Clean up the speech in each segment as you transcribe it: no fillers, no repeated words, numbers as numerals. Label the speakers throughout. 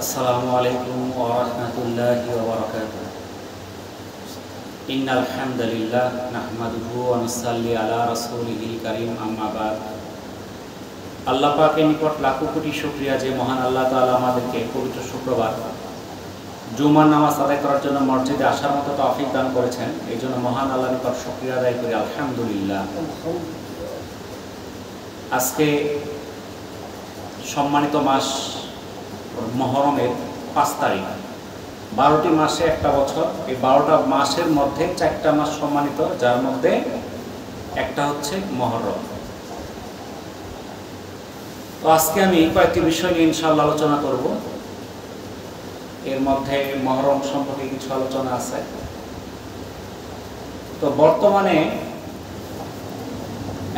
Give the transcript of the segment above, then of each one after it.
Speaker 1: আসসালামু আলাইকুম ওয়া রাহমাতুল্লাহি ওয়া বারাকাতুহু। ইন্নাল হামদালিল্লাহ নাহমাদুহু ওয়া নুসাল্লি আলা রাসূলিহিল কারীম, আম্মা বাদ। আল্লাহ পাকের নিকট লাখো কোটি শুকরিয়া যে মহান আল্লাহ তাআলা আমাদেরকে পবিত্র শুক্রবার জুমার নামাজ আদায় করার জন্য মসজিদে আসার মতো তৌফিক দান করেছেন। এই জন্য মহান আল্লাহর নিকট শুকরিয়া আদায় করি, আলহামদুলিল্লাহ। আজকে সম্মানিত মাস মহরমের 5 তারিখ। 12টি মাসে একটা বছর। এই 12টা মাসের মধ্যে 4টা মাস সম্মানিত, যার মধ্যে একটা হচ্ছে মহরম। তো আজকে আমি কয়েকটি বিষয় নিয়ে ইনশাআল্লাহ আলোচনা করব। এর মধ্যে মহরম সম্পর্কে কিছু আলোচনা আছে। তো বর্তমানে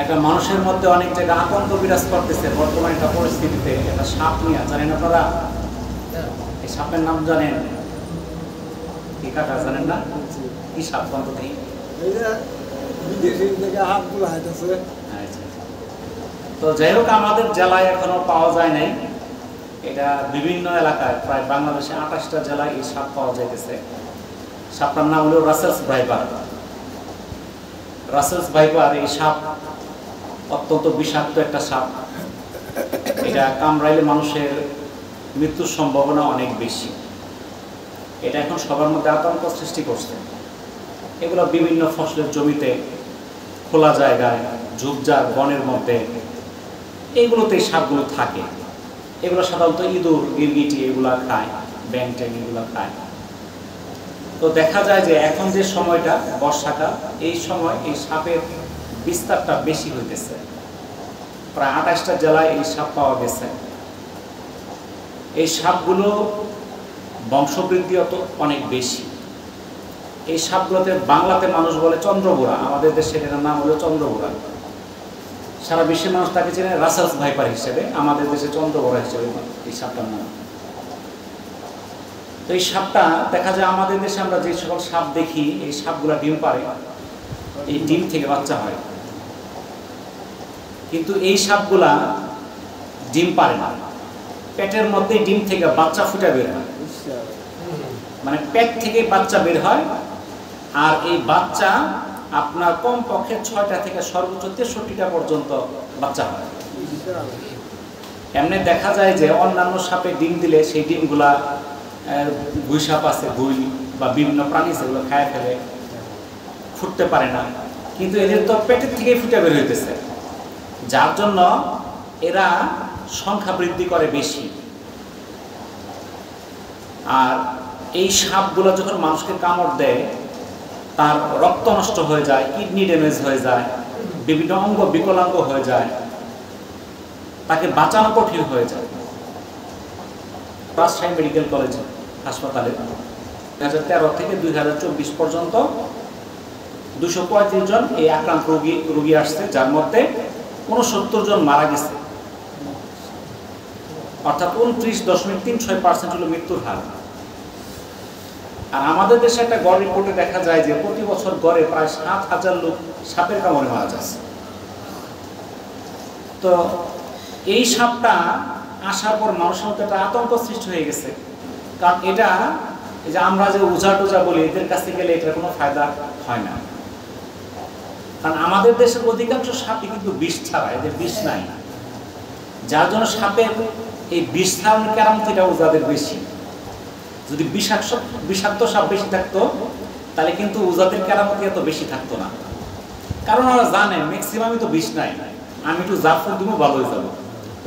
Speaker 1: একটা মানুষের মধ্যে অনেক জায়গা আতঙ্ক বিরাজ করতেছে। বর্তমানে একটা পরিস্থিতিতে একটা সাপ নিয়ে, জানেন আপনারা এই সাপের নাম জানেন? কি কাকা জানেন না? কি সাপ বলতে নেই? তো যাই হোক, আমাদের জেলায় এখনো পাওয়া যায় নাই। এটা বিভিন্ন এলাকায়, প্রায় বাংলাদেশে 28টা জেলায় এই সাপ পাওয়া যাইতেছে। সাপটার নাম হলো রাসেলস ভাইপার। রাসেলস ভাইপার এই সাপ অত্যন্ত বিষাক্ত একটা সাপ। এটা কামড়াইলে মানুষের মৃত্যুর সম্ভাবনা অনেক বেশি। এটা এখন সবার মধ্যে আতঙ্ক সৃষ্টি করছে। এগুলো বিভিন্ন ফসলের জমিতে, খোলা জায়গায়, ঝোপঝাড় বনের মধ্যে, এইগুলোতে এই সাপগুলো থাকে। এগুলো সাধারণত ইঁদুর, গিরগিটি এগুলা খায়, ব্যাং ট্যাং এগুলো খায়। তো দেখা যায় যে এখন যে সময়টা বর্ষাকাল, এই সময় এই সাপের বিস্তারটা বেশি হইতেছে। প্রায় 28টা জেলায় এই সাপ পাওয়া গেছে। এই সাপগুলো বংশবৃদ্ধি অনেক বেশি। এই সাপগুলোতে বাংলাতে মানুষ বলে চন্দ্রবোরা, আমাদের দেশের এর নাম হলো চন্দ্রবোরা। সারা বিশ্বের মানুষ তাকে চেনে রাসেলস ভাইপার হিসেবে, আমাদের দেশে চন্দ্রবোরা হিসেবে এই সাপটার নাম। তো এই সাপটা দেখা যায় আমাদের দেশে আমরা যে সকল সাপ দেখি, এই সাপগুলা ডিম পারে, এই ডিম থেকে বাচ্চা হয়। কিন্তু এই সাপগুলা ডিম পারে না, পেটের মধ্যে ডিম থেকে বাচ্চা ফুটে বের হয়। মানে পেট থেকে বাচ্চা বের হয়, আর এই বাচ্চা আপনার কমপক্ষে 6টা থেকে সর্বোচ্চ 63টা পর্যন্ত বাচ্চা হয়। এমনি দেখা যায় যে অন্যান্য সাপে ডিম দিলে সেই ডিমগুলা গুই সাপ আছে, গুই বা বিভিন্ন প্রাণী সেগুলো খায় ফেলে, ফুটতে পারে না। কিন্তু এদের তো পেটের থেকেই ফুটে বের হইতেছে, যার জন্য এরা সংখ্যা বৃদ্ধি করে বেশি। আর এই সাপগুলো যখন মানুষকে কামড় দেয়, তার রক্ত নষ্ট হয়ে যায়, কিডনি ড্যামেজ হয়ে যায়, বিভিন্ন অঙ্গ বিকলাঙ্গ হয়ে যায়, তাকে বাঁচানো কঠিন হয়ে যায়। রাজশাহী মেডিকেল কলেজ হাসপাতালে 2013 থেকে 2024 পর্যন্ত 235 জন এই আক্রান্ত রোগী আসছে, যার মধ্যে 69 জন মারা গেছে। অর্থাৎ 29.36% হলো মৃত্যুর হার। আর আমাদের দেশে একটা গড় রিপোর্টে দেখা যায় যে প্রতি বছর গড়ে প্রায় 7,000 লোক সাপের কামড়ে মারা যাচ্ছে। তো এই সাপটা আসার পর মানুষের মধ্যে একটা আতঙ্ক সৃষ্টি হয়ে গেছে। কারণ এটা, এই যে আমরা যে ওঝা টোঝা বলি, এদের কাছে গেলে এটার কোনো ফায়দা হয় না। কারণ আমাদের দেশের অধিকাংশ সাপই কিন্তু বিষ ছাড়া, এদের বিষ নাই, যার জন্য সাপের এই বিষ ছাড়ানোর কেরামতিটা ওঝাদের বেশি। যদি বিষাক্ত সাপ বেশি থাকতো, তাহলে কিন্তু ওঝাদের কেরামতি এত বেশি থাকতো না। কারণ ওরা জানে ম্যাক্সিমামই তো বিষ নাই, আমি একটু জাফর দিব ভালো হয়ে যাবো,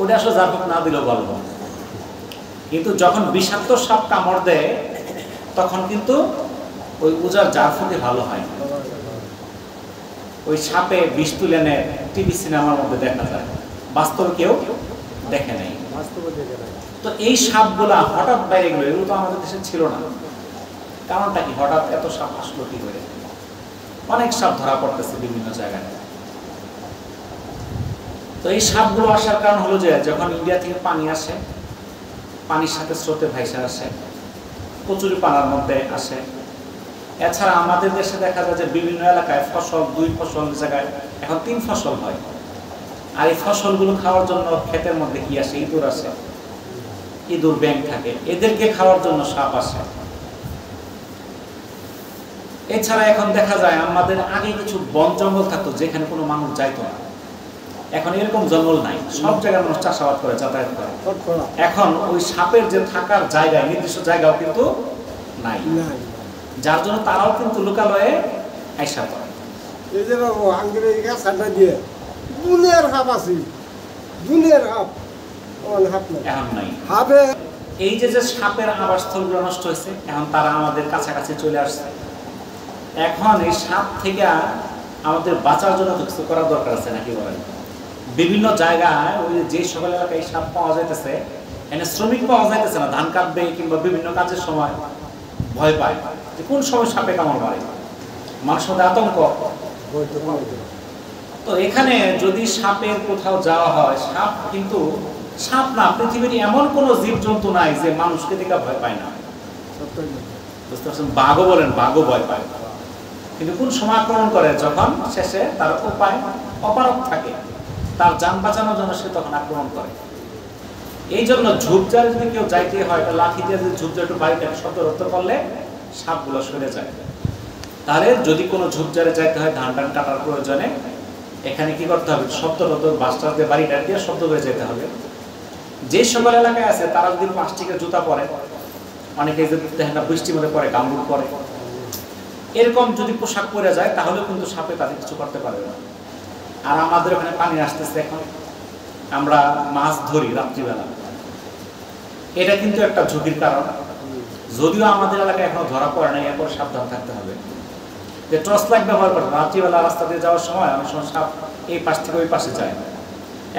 Speaker 1: ওটা আসলে জাফর না দিলেও ভালো হবে। কিন্তু যখন বিষাক্ত সাপ কামড় দেয়, তখন কিন্তু ওই ওঝার জাফরটি ভালো হয়। ওই সাপে বিষ তুলে নেয়, টিভি সিনেমার মধ্যে দেখা যায়, বাস্তবে কেউ দেখে নেই। তো এই সাপগুলা হঠাৎ বাইরে গেলো, এগুলো তো আমাদের দেশে ছিল না। কারণটা কি, হঠাৎ এত সাপ আসলো কি করে? অনেক সাপ ধরা পড়তেছে বিভিন্ন জায়গায়। তো এই সাপগুলো আসার কারণ হলো যে যখন ইন্ডিয়া থেকে পানি আসে, পানির সাথে স্রোতে ভাইসা আসে, কচুরি পানার মধ্যে আসে। এছাড়া আমাদের দেশে দেখা যায় যে বিভিন্ন এলাকায় ফসল, 2 ফসল জায়গায় এখন 3 ফসল হয়। আর এই ফসলগুলো খাওয়ার জন্য ক্ষেতের মধ্যে কি আসে, ইঁদুর আসে। ইঁদুর ব্যাঙ থাকে, এদেরকে খাওয়ার জন্য সাপ আসে। এছাড়া এখন দেখা যায় আমাদের আগে কিছু বন জঙ্গল থাকতো যেখানে কোনো মানুষ যাইতো না, এখন এরকম জঙ্গল নাই, সব জায়গায় মানুষ চাষাবাদ করে, যাতায়াত করে। এখন ওই সাপের যে থাকার জায়গা, নির্দিষ্ট জায়গাও কিন্তু নাই, যার জন্য তারাও কিন্তু লোকালয়ে আইসা পড়ে।
Speaker 2: এই যে বাবু আঙ্গুলের গাছটা দিয়ে দুনিয়ার হাফ আছে, দুনিয়ার হাফ
Speaker 1: এখন নাই।
Speaker 2: হাফে
Speaker 1: এই যে সাপের আবাসস্থলগুলো নষ্ট হয়েছে, এখন তারা আমাদের কাছাকাছি চলে আসছে। এখন এই সাপ থেকে আমাদের বাঁচার জন্য কিছু করার দরকার আছে নাকি বলেন? বিভিন্ন জায়গায় ওই যে সকল এলাকায় সাপ পাওয়া যাইতেছে, এখানে শ্রমিক পাওয়া যাইতেছে না, ধান কাটবে কিংবা বিভিন্ন কাজের সময় ভয় পায় যে কোন সময় সাপে কামড় মারে, মানুষের মধ্যে আতঙ্ক। তো এখানে যদি সাপের কোথাও যাওয়া হয়, সাপ কিন্তু সাপ না, পৃথিবীর এমন কোন জীবজন্তু নাই যে মানুষকে দেখে ভয় পায় না। বুঝতে পারছেন? বাঘও বলেন, বাঘও ভয় পায়, কিন্তু কোন সময় আক্রমণ করে? যখন শেষে তার উপায় অপারগ থাকে, তার যান বাঁচানোর জন্য সে তখন আক্রমণ করে। এই জন্য ঝোপঝাড়ে যদি কেউ যাইতে হয়, এটা লাঠি দিয়ে যদি ঝোপঝাড় একটু বাড়িটাকে সতর্ক করলে সাপগুলো সরে যায়। তাহলে যদি কোনো ঝোপঝাড়ে যাইতে হয় ধান টান কাটার প্রয়োজনে, এখানে কি করতে হবে? শব্দরত বাসটা দিয়ে বাড়িটা দিয়ে শব্দ করে যেতে হবে। যে সকল এলাকায় আছে তারা যদি প্লাস্টিকের জুতা পরে, অনেকে দেখেন না বৃষ্টির মধ্যে পরে, গামবুট পরে, এরকম যদি পোশাক পরে যায় তাহলে কিন্তু সাপে তাদের কিছু করতে পারবে না। আর আমাদের ওখানে পানি আসতেছে, এখন আমরা মাছ ধরি রাত্রিবেলা, এটা কিন্তু একটা ঝুঁকির কারণ। যদিও আমাদের এলাকায় এখনো ধরা পড়ে নাই, এরপর সাবধান থাকতে হবে। যে টর্চ লাইট ব্যবহার করে রাত্রিবেলা রাস্তা দিয়ে যাওয়ার সময় অনেক সময় সাপ এই পাশ থেকে ওই পাশে যায়।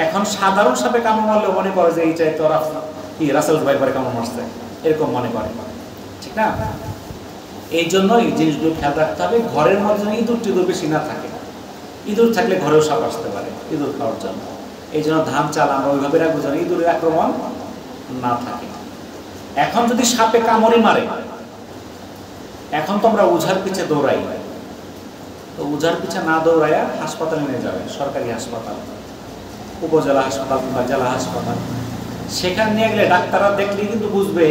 Speaker 1: এখন সাধারণ সাপে কামড় মারলে মনে করে যে এই চাই তো রাসেল ভাই পরে কামড় মারছে, এরকম মনে করে, ঠিক না? এই জন্য এই জিনিসগুলো খেয়াল রাখতে হবে। ঘরের মধ্যে ইঁদুর টিঁদুর বেশি না থাকে, ইঁদুর থাকলে ঘরেও সাপ আসতে পারে ইঁদুর খাওয়ার জন্য। এই জন্য ধান চাল আমরা ওইভাবে রাখবো যেন ইঁদুরের আক্রমণ না থাকে। এখন যদি সাপে কামড়ি মারে, এখন তো আমরা ওঝার পিছে দৌড়াই, তো ওঝার পিছে না দৌড়াইয়া হাসপাতালে নিয়ে যাবে, সরকারি হাসপাতাল, উপজেলা হাসপাতাল কিংবা জেলা হাসপাতাল। সেখানে নিয়ে গেলে ডাক্তাররা দেখলেই কিন্তু বুঝবে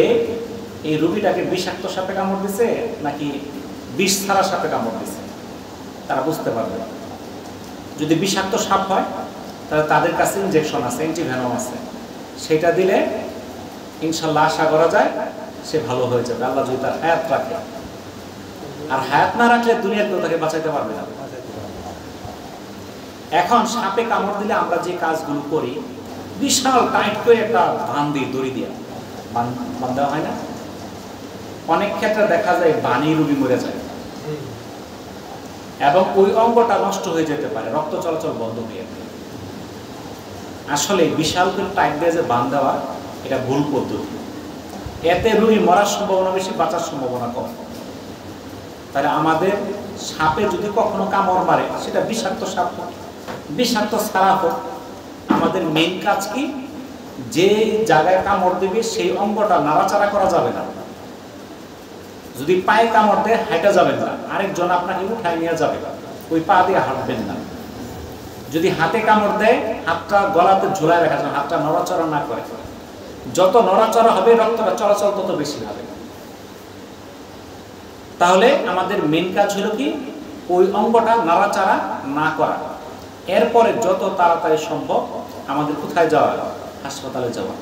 Speaker 1: এই রোগীটাকে বিষাক্ত সাপে কামড় দিছে নাকি বিষ ছাড়া সাপে কামড় দিছে, তারা বুঝতে পারবে। যদি বিষাক্ত সাপ হয় তাহলে তাদের কাছে ইনজেকশন আছে, অ্যান্টিভেনম আছে, সেটা দিলে ইনশাল্লাহ আশা করা যায় সে ভালো হয়ে যাবে, আল্লাহ যদি তার হায়াত রাখে। আর হায়াত না রাখলে দুনিয়ার কেউ তাকে বাঁচাইতে পারবে না। এখন সাপে কামড় দিলে আমরা যে কাজগুলো করি, বিশাল টাইট করে একটা বান দিয়ে দড়ি দিয়ে বান্ধা হয় না, অনেক ক্ষেত্রে দেখা যায় বানি রোগী মরে যায় এবং ওই অঙ্গটা নষ্ট হয়ে যেতে পারে, রক্ত চলাচল বন্ধ হয়ে যায়। আসলে বিশাল করে টাইট দিয়ে যে বান দেওয়া, এটা ভুল পদ্ধতি। এতে রোগী মরার সম্ভাবনা বেশি, বাঁচার সম্ভাবনা কম। তাহলে আমাদের সাপে যদি কখনো কামড় মারে, সেটা বিষাক্ত সাপ হোক, বিষাক্ত ছাড়া হোক, আমাদের মেইন কাজ কি? যে জায়গায় কামড় দেবে সেই অঙ্গটা নাড়াচাড়া করা যাবে না। যদি পায়ে কামড় দেয় হাঁটা যাবে না, আরেকজন আপনাকে উঠায় নিয়ে যাবে, ওই পা দিয়ে হাঁটবেন না। যদি হাতে কামড় দেয়, হাতটা গলাতে ঝুলায় রাখা যাবে, হাতটা নড়াচড়া না করে। যত নড়াচড়া হবে রক্তটা চলাচল তত বেশি হবে। তাহলে আমাদের মেন কাজ হলো কি? ওই অঙ্গটা নাড়াচাড়া না করা। এরপরে যত তাড়াতাড়ি সম্ভব আমাদের কোথায় যাওয়া? হাসপাতালে যাওয়া।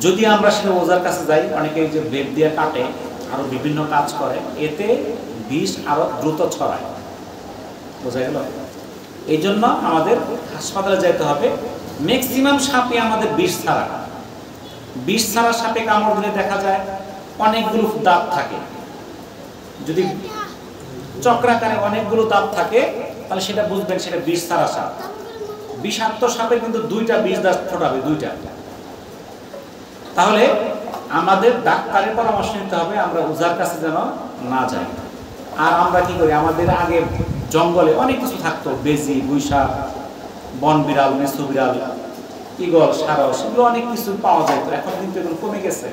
Speaker 1: যদি আমরা সেটা ওঝার কাছে যাই, অনেকে যে ব্লেড দিয়ে কাটে, আরো বিভিন্ন কাজ করে, এতে বিষ আরো দ্রুত ছড়ায়। বোঝা গেল? এই জন্য আমাদের হাসপাতালে যেতে হবে। ম্যাক্সিমাম সাপে আমাদের বিষ ছাড়া। বিষ ছাড়া সাপে কামড় দিলে দেখা যায় অনেকগুলো দাঁত থাকে। যদি চক্রাকারে অনেকগুলো দাঁত থাকে তাহলে সেটা বুঝবেন সেটা বিষ ছাড়া সাপ। বিষাক্ত সাপে কিন্তু দুইটা বিষ দাঁত ফোটাবে, দুইটা। তাহলে আমাদের ডাক্তারের পরামর্শ নিতে হবে, আমরা ওঝার কাছে যেন না যাই। আর আমরা কি করি? আমাদের আগে জঙ্গলে অনেক কিছু থাকতো, বেজি, গুইসা, বন বিড়াল, মেসো বিড়াল, ঈগল, সারস, এগুলো অনেক কিছু পাওয়া যেত। এখন কিন্তু এগুলো কমে গেছে,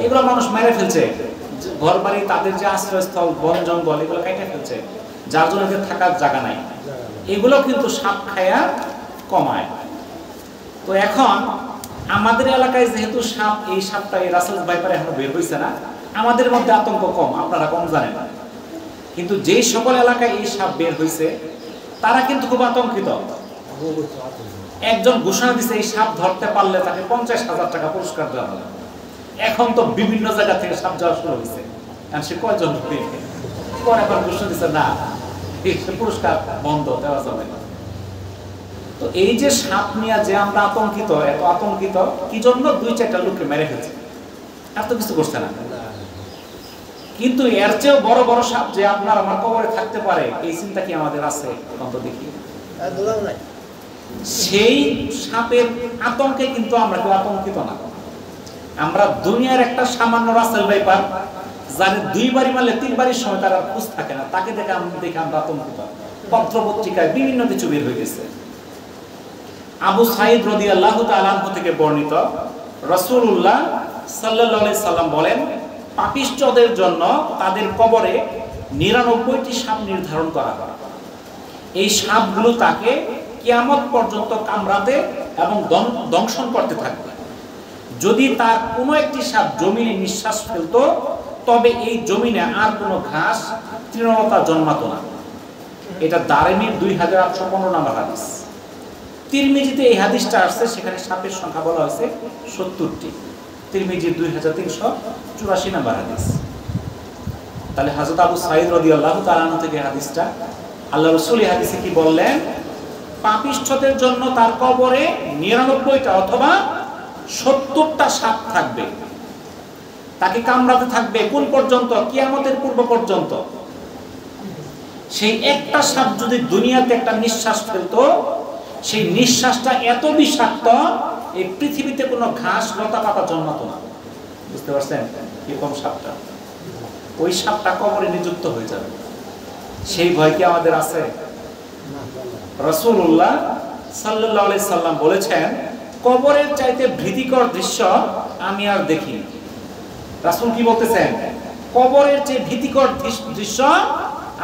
Speaker 1: এগুলো মানুষ মেরে ফেলছে। ঘর বাড়ি, তাদের যে আশ্রয়স্থল, বন জঙ্গল, এগুলো কেটে ফেলছে, যার জন্য এদের থাকার জায়গা নাই। এগুলো কিন্তু সাপ খায়া কমায়। তো এখন আমাদের এলাকায় যেহেতু সাপ, এই সাপটা এই রাসেল ভাইপার এখনো বের হয়েছে না, আমাদের মধ্যে আতঙ্ক কম, আপনারা কম জানেন। কিন্তু যেই সকল এলাকায় এই সাপ বের হয়েছে তারা কিন্তু খুব আতঙ্কিত। একজন ঘোষণা দিচ্ছে এই সাপ ধরতে পারলে তাকে 50,000 টাকা পুরস্কার দেওয়া হবে। এখন তো বিভিন্ন জায়গা থেকে সাপ যাওয়া শুরু হয়েছে, আর সে কয়জন পরে আবার ঘোষণা দিচ্ছে না, পুরস্কার বন্ধ, দেওয়া যাবে না। তো এই যে সাপ নিয়ে যে আমরা আতঙ্কিত, এত আতঙ্কিত কি জন্য? 2-4টা লোককে মেরে ফেলছে, আর তো কিছু করছে না। কিন্তু এর চেয়েও বড় বড় সাপ যে আপনার আমার কবরে থাকতে পারে, এই চিন্তা কি আমাদের আছে? অন্তত দেখি সেই সাপের আতঙ্কে কিন্তু আমরা কেউ আতঙ্কিত না। আমরা দুনিয়ার একটা সামান্য রাসেল ভাইপার যারে 2 বারই মারলে 3 বারের সময় তার আর খোঁজ থাকে না, তাকে দেখে আমরা আতঙ্কিত। পত্র পত্রিকায় বিভিন্ন কিছু বের হয়ে গেছে। আবু সাঈদ রাদিয়াল্লাহু তাআলা আনহু থেকে বর্ণিত, রাসূলুল্লাহ সাল্লাল্লাহু আলাইহি সাল্লাম বলেন, পাপিষ্ঠদের জন্য তাদের কবরে 99টি সাপ নির্ধারণ করা হয়। এই সাপগুলো তাকে কিয়ামত পর্যন্ত কামড়াতে এবং দংশন করতে থাকবে। যদি তার কোনো একটি সাপ জমিনে নিঃশ্বাস ফেলতো, তবে এই জমিনে আর কোনো ঘাস তৃণলতা জন্মাতো না। এটা দারিমীর 2815 নম্বর হাদিস। তিরমিজিতে এই হাদিসটা আসছে, সেখানে সাপের সংখ্যা বলা হয়েছে 70টি। তিরমিজি 2384 নম্বর হাদিস। তাহলে হযরত আবু সাঈদ রাদিয়াল্লাহু তাআলা আনহু থেকে হাদিসটা, আল্লাহ রাসূল এই হাদিসে কি বললেন? পাপিষ্ঠদের জন্য তার কবরে 99টা অথবা 70টা সাপ থাকবে, তাকে কামড়াতে থাকবে। কোন পর্যন্ত? কিয়ামতের পূর্ব পর্যন্ত। সেই একটা সাপ যদি দুনিয়াতে একটা নিঃশ্বাস ফেলতো, সেই নিঃশ্বাসটা এত বিষাক্ত, এই পৃথিবীতে কোনো ঘাস লতা পাতা জন্মাতো না। বুঝতে পারছেন এরকম সাপটা? ওই সাপটা কবরে নিযুক্ত হয়ে যাবে। সেই ভয় কি আমাদের আছে? রাসূলুল্লাহ সাল্লাল্লাহু আলাইহি সাল্লাম বলেছেন, কবরের চাইতে ভীতিকর দৃশ্য আমি আর দেখিনি। রাসূল কি বলতেছেন? কবরের চেয়ে ভীতিকর দৃশ্য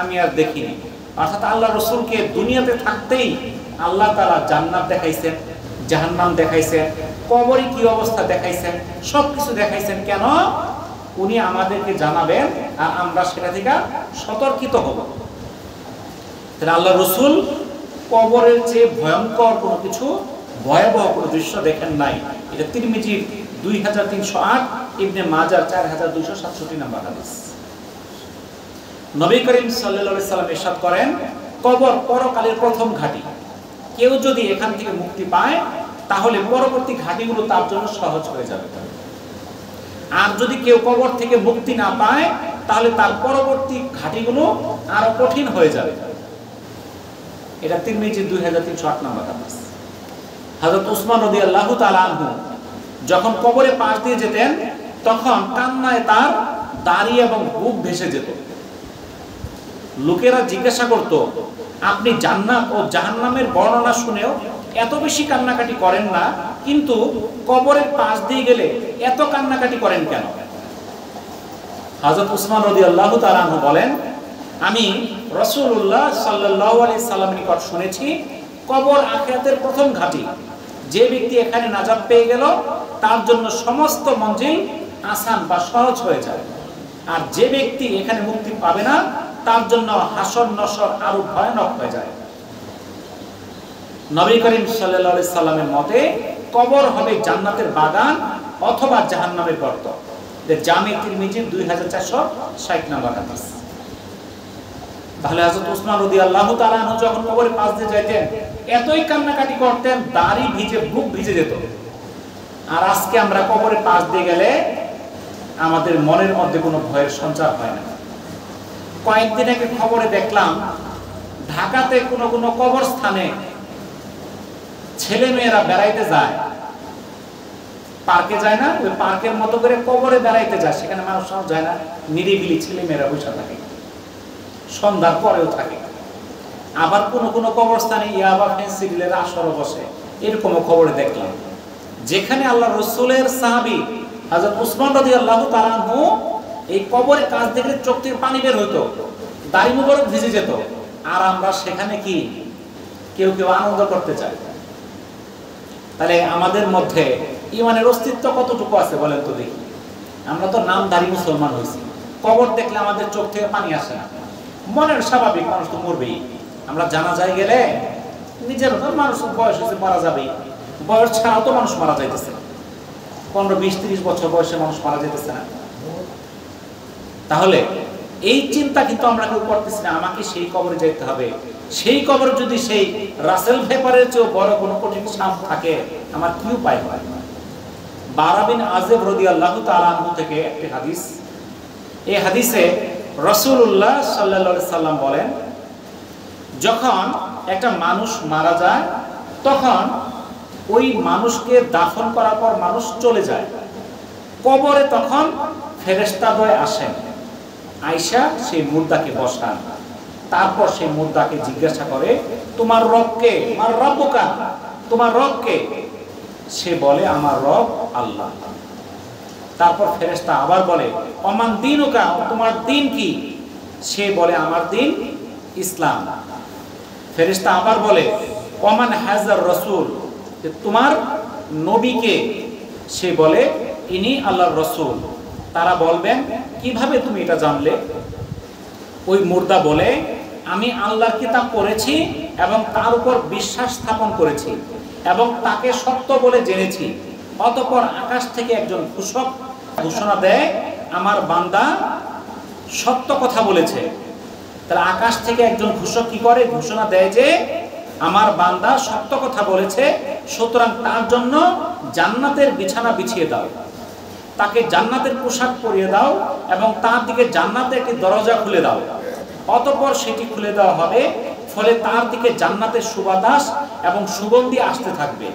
Speaker 1: আমি আর দেখিনি। অর্থাৎ আল্লাহ রাসূলকে দুনিয়াতে থাকতেই আল্লাহ তাআলা জান্নাত দেখাইছেন, জাহান্নাম দেখাইছেন, কবরে কি অবস্থা দেখাইছেন, সবকিছু দেখাইছেন। কেন? উনি আমাদেরকে জানাবেন আর আমরা সেটা থেকে সতর্কিত হব। তাহলে আল্লাহ রাসূল কবরের চেয়ে ভয়ঙ্কর কোনো কিছু, ভয়াবহ কোনো দৃশ্য দেখেন নাই। এটা তিরমিজির 2308, ইবনে মাজার 4267 নম্বর হাদিস। নবী করিম সাল্লাল্লাহু আলাইহি সাল্লাম ইরশাদ করেন, কবর পরকালের প্রথম ঘাঁটি। কেউ যদি এখান থেকে মুক্তি পায়, তাহলে পরবর্তী ঘাঁটিগুলো তার জন্য সহজ হয়ে যাবে। আর যদি কেউ কবর থেকে মুক্তি না পায়, তাহলে তার পরবর্তী ঘাঁটিগুলো আরো কঠিন হয়ে যাবে। এটা তিরমিজির 2308 নম্বর হাদিস। হযরত উসমান রাদিয়াল্লাহু তাআলা আনহু যখন কবরে পাশ দিয়ে যেতেন, তখন কান্নায় তার দাড়ি এবং বুক ভেসে যেত। লোকেরা জিজ্ঞাসা করত, আপনি জান্নাত ও জাহান্নামের বর্ণনা শুনেও এত বেশি কান্নাকাটি করেন না, কিন্তু কবরের পাশ দিয়ে গেলে এত কান্নাকাটি করেন কেন? হযরত উসমান রাদিয়াল্লাহু তাআলা আনহু বলেন, আমি রাসূলুল্লাহ সাল্লাল্লাহু আলাইহি সাল্লামের নিকট শুনেছি, কবর আখিরাতের প্রথম ঘাঁটি। যে ব্যক্তি এখানে নাজাত পেয়ে গেল, তার জন্য সমস্ত মঞ্জিল আসান বা সহজ হয়ে যায়। আর যে ব্যক্তি এখানে মুক্তি পাবে না, তার জন্য হাসর নসর আরো ভয়ানক হয়ে যায়। নবী করিম সাল্লাল্লাহু আলাইহি সাল্লামের মতে কবর হবে জান্নাতের বাগান অথবা জাহান্নামের গর্ত। জামি তিরমিজির 2460 নম্বর হাদিস। তাহলে হযরত উসমান রাদিয়াল্লাহু তাআলা আনহু যখন কবরের পাশ দিয়ে যাইতেন, এতই কান্নাকাটি করতেন, দাড়ি ভিজে বুক ভিজে যেত। আর আজকে আমরা কবরের পাশ দিয়ে গেলে আমাদের মনের মধ্যে কোনো ভয়ের সঞ্চার হয় না। কয়েকদিন আগে খবরে দেখলাম, ঢাকাতে কোনো কবরস্থানে ছেলে মেয়েরা বেড়াইতে যায়, পার্কে যায় না, ওই পার্কের মতো করে কবরে বেড়াইতে যায়। সেখানে মানুষ যায় না, নিরিবিলি ছেলে মেয়েরা বসে থাকে, সন্ধ্যার পরেও থাকে। আবার কোনো কবরস্থানে ইয়াবা ফেন্সিডিলের আসরও বসে, এরকমও খবরে দেখলাম। যেখানে আল্লাহ রাসূলের সাহাবী হযরত উসমান রাদিয়াল্লাহু তাআলা আনহু এই কবরের কাছ থেকে চোখ থেকে পানি বের হতো, দাড়ি মুবারক ভিজে যেত, আর আমরা সেখানে কি কেউ আনন্দ করতে চাই? তাহলে আমাদের মধ্যে ইমানের অস্তিত্ব কতটুকু আছে বলেন তো দেখি। আমরা তো নামধারী মুসলমান হয়েছি, কবর দেখলে আমাদের চোখ থেকে পানি আসে না, মনের স্বাভাবিক, মানুষ তো মরবেই। আমরা জানাজায় গেলে নিজের মানুষ বয়স হয়েছে মারা যাবেই, বয়স ছাড়াও তো মানুষ মারা যাইতেছে, 15, 20, 30 বছর বয়সে মানুষ মারা যাইতেছে না। তাহলে এই চিন্তা কিন্তু আমরা কেউ করতেছি না, আমাকে সেই কবরে যেতে হবে। সেই কবরে যদি সেই রাসেল ভেপারের চেয়েও বড় কোনো কঠিন সাপ থাকে, আমার কি উপায় হয়? বারা বিন আযিব রাদিয়াল্লাহু তাআলা আনহু থেকে একটি হাদিস, এই হাদিসে রাসূলুল্লাহ সাল্লাল্লাহু আলাইহি সাল্লাম বলেন, যখন একটা মানুষ মারা যায় তখন ওই মানুষকে দাফন করার পর মানুষ চলে যায়, কবরে তখন ফেরেশতাদ্বয় আসেন, আয়েশা সেই মুর্দাকে বসান, তারপর সেই মুর্দাকে জিজ্ঞাসা করে, তোমার রব কে? আমার রব্বুকা, তোমার রব কে? সে বলে, আমার রব আল্লাহ। তারপর ফেরেশতা আবার বলে, অমান দীনুকা, তোমার দিন কি? সে বলে, আমার দিন ইসলাম। ফেরেশতা আবার বলে, অমান হাজার রাসূল, তোমার নবী কে? সে বলে, ইনি আল্লাহর রাসূল। তারা বলবেন, কিভাবে তুমি এটা জানলে? ওই মুর্দা বলে, আমি আল্লাহর কিতাব পড়েছি এবং তার উপর বিশ্বাস স্থাপন করেছি এবং তাকে সত্য বলে জেনেছি। অতঃপর আকাশ থেকে একজন ঘোষক ঘোষণা দেয়, আমার বান্দা সত্য কথা বলেছে। তাহলে আকাশ থেকে একজন ঘোষক কি করে? ঘোষণা দেয় যে আমার বান্দা সত্য কথা বলেছে, সুতরাং তার জন্য জান্নাতের বিছানা বিছিয়ে দাও, তাকে জান্নাতের পোশাক পরিয়ে দাও এবং তার দিকে জান্নাতে একটি দরজা খুলে দাও। অতঃপর সেটি খুলে দেওয়া হবে, ফলে তার দিকে জান্নাতের সুবাতাস এবং সুগন্ধি আসতে থাকবে,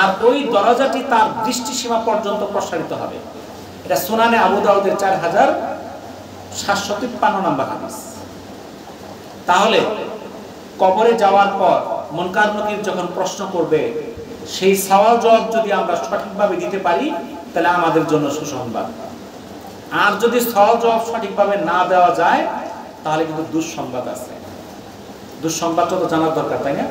Speaker 1: আর ওই দরজাটি তার দৃষ্টিসীমা পর্যন্ত প্রসারিত হবে। এটা সুনানে আবু দাউদের 4753 নম্বর হাদিস। তাহলে কবরে যাওয়ার পর মুনকার নকির যখন প্রশ্ন করবে, সেই সওয়াল জবাব যদি আমরা সঠিকভাবে দিতে পারি তাহলে আমাদের জন্য সুসংবাদ, আর যদি সওয়াল জবাব সঠিকভাবে না দেওয়া যায় তাহলে কিন্তু দুঃসংবাদ আছে। দুঃসংবাদটা তো জানার দরকার, তাই না?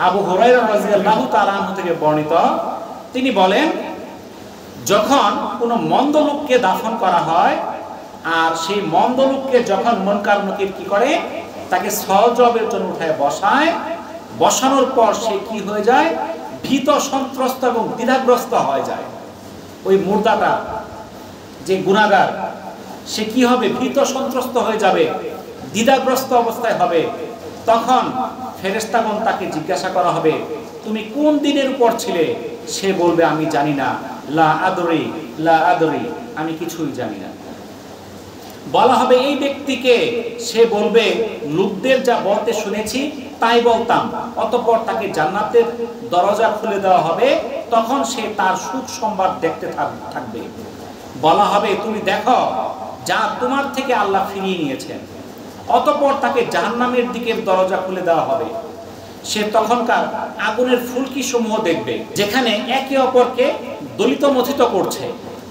Speaker 1: আবু হুরায়রা রাদিয়াল্লাহু তাআলা আনহু থেকে বর্ণিত, তিনি বলেন, যখন কোনো মন্দ লোককে দাফন করা হয় আর সেই মন্দ লোককে যখন মুনকার নকির কি করে, তাকে সওয়াল জবাবের জন্য উঠায় বসায়, বসানোর পর সে কি হয়ে যায়? ভীত, সন্ত্রস্ত এবং দ্বিধাগ্রস্ত হয়ে যায়। ওই মুর্দাটা যে গুনাহগার, সে কি হবে? ভীত সন্ত্রস্ত হয়ে যাবে, দ্বিধাগ্রস্ত অবস্থায় হবে। তখন ফেরেশতাগণ তাকে জিজ্ঞাসা করা হবে, তুমি কোন দিনের উপর ছিলে? সে বলবে, আমি জানি না, লা আদরি, লা আদরি, আমি কিছুই জানি না। বলা হবে এই ব্যক্তিকে, সে বলবে, লোকদের যা বলতে শুনেছি তাই বলতাম। অতঃপর তাকে জান্নাতের দরজা খুলে দেওয়া হবে, তখন সে তার সুখ সংবাদ দেখতে থাকবে। বলা হবে, তুমি দেখো যা তোমার থেকে আল্লাহ ফিরিয়ে নিয়েছেন। অতঃপর তাকে জাহান্নামের দিকের দরজা খুলে দেওয়া হবে, সে তখনকার আগুনের ফুলকি সমূহ দেখবে, যেখানে একে অপরকে দলিত মথিত করছে।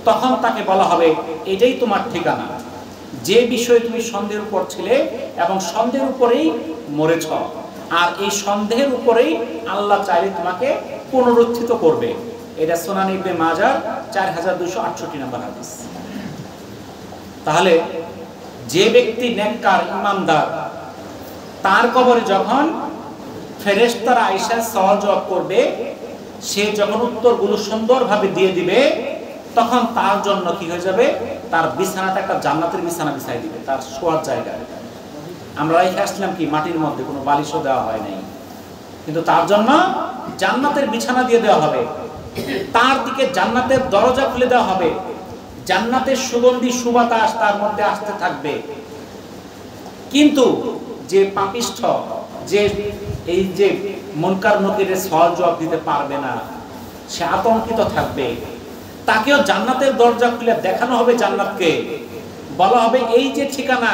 Speaker 1: তখন তাকে বলা হবে, এটাই তোমার ঠিকানা, যে বিষয়ে তুমি সন্দেহের উপর ছিলে এবং সন্দেহের উপরেই মরেছ, আর এই সন্দেহের উপরেই আল্লাহ চাইলে তোমাকে পুনরুত্থিত করবে। এটা সুনান ইবনে মাজাহ 4268 নম্বর হাদিস। তাহলে যে ব্যক্তি নেককার, ইমানদার, তার কবরে যখন ফেরেশতারা আয়েশা সওয়াল জবাব করবে, সে যখন উত্তরগুলো সুন্দরভাবে দিয়ে দিবে, তখন তার জন্য কি হয়ে যাবে? তার বিছানাটা একটা জান্নাতের বিছানা বিছাই দিবে, তার শোয়ার জায়গায়। আমরা রেখে আসলাম কি মাটির মধ্যে, কোনো বালিশও দেওয়া হয় নাই, কিন্তু তার জন্য জান্নাতের বিছানা দিয়ে দেওয়া হবে, তার দিকে জান্নাতের দরজা খুলে দেওয়া হবে, জান্নাতের সুগন্ধি সুবাতাস তার মধ্যে আসতে থাকবে। কিন্তু যে পাপিষ্ঠ, যে এই যে মুনকার নকিরের সওয়াল জবাব দিতে পারবে না, সে আতঙ্কিত থাকবে। তাকেও জান্নাতের দরজা খুলে দেখানো হবে জান্নাতকে, বলা হবে এই যে ঠিকানা,